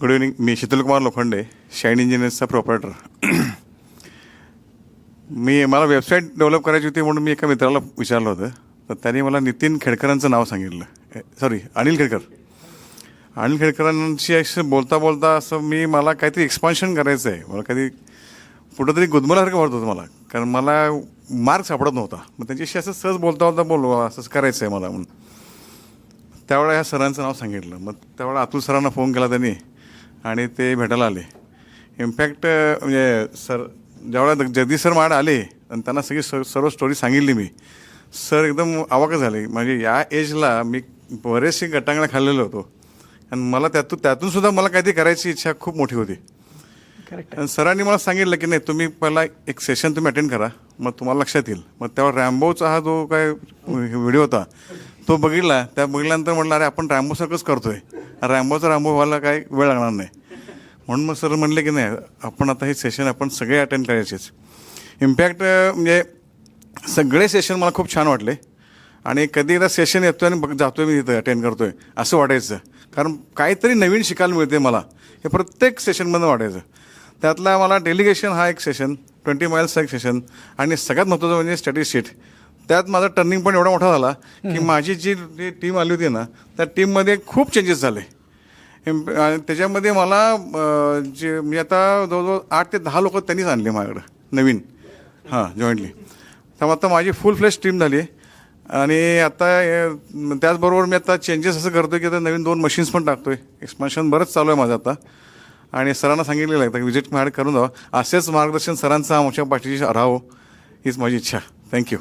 Good evening. मी Shitalkumar Lokhande, Shine इंजिनियर्सचा proprietor. मला वेबसाईट डेव्हलप करायची होती म्हणून मी एका मित्राला विचारलं होतं, तर त्यांनी मला नितीन खेडकरांचं नाव सांगितलं. अनिल खेडकर. अनिल खेडकरांशी असं बोलता बोलता मला काहीतरी एक्सपान्शन करायचं आहे. मला काहीतरी कुठंतरी गुदमरल्यासारखं वाटत होतं मला, कारण मला मार्ग सापडत नव्हता. मग त्यांच्याशी असं सहज बोलता बोलता बोललो असं करायचं आहे मला म्हणून. त्यावेळेला ह्या सरांचं नाव सांगितलं. मग त्यावेळेला अतुल सरांना फोन केला त्यांनी आणि ते भेटायला आले. इम्पॅक्ट म्हणजे ज्यावेळेला जगदीश सर माझ्याकडे आले आणि त्यांना सगळी सर्व स्टोरी सांगितली मी, सर एकदम अवाकच झाले. म्हणजे या एजला मी बरेचसे गटांगळ्या खाल्लेलो होतो आणि मला त्यातून सुद्धा मला काहीतरी करायची इच्छा खूप मोठी होती. आणि सरांनी मला सांगितलं की नाही, तुम्ही पहिला एक सेशन तुम्ही अटेंड करा, मग तुम्हाला लक्षात येईल. मग तेव्हा रॅम्बोचा हा जो काय व्हिडिओ होता तो बघितला. बघितल्यानंतर म्हटलं अरे आपण रॅम्बोसारखंच करतोय, रॅम्बो व्हायला काय वेळ लागणार नाही. म्हणून मग सर म्हणले की नाही, आपण आता हे सेशन आपण सगळे अटेंड करायचेच. इम्पॅक्ट म्हणजे सगळे सेशन मला खूप छान वाटले आणि कधी एकदा सेशन येतो आणि जातोय मी तिथं अटेंड करतोय असं वाटायचं, कारण काहीतरी नवीन शिकायला मिळते मला. हे प्रत्येक सेशनमधून वाटायचं. त्यातला मला डेलिगेशन हा एक सेशन, 20 माइल्सचा एक सेशन आणि सगळ्यात महत्त्वाचं म्हणजे स्टॅटिस्टिक्स. त्यात माझा टर्निंग पॉईंट एवढा मोठा झाला की माझी जी टीम आली होती ना, त्या टीममध्ये खूप चेंजेस झाले. त्याच्यामध्ये मला मी आता जवळजवळ 8 ते 10 लोक त्यांनीच आणले माझ्याकडं नवीन, जॉईंटली. त्यामुळे आता माझी फुल फ्लेश टीम झाली आहे. आणि आता त्याचबरोबर मी आता चेंजेस असं करतो की आता नवीन 2 मशीन्स पण टाकतो आहे. एक्सपान्शन बरंच चालू आहे माझं आता. आणि सरांना सांगितलेलं आहे की विजिट माझ्याकडे करून जावं. असेच मार्गदर्शन सरांचं आमच्या पाठीशी राहावं हीच माझी इच्छा. थँक्यू.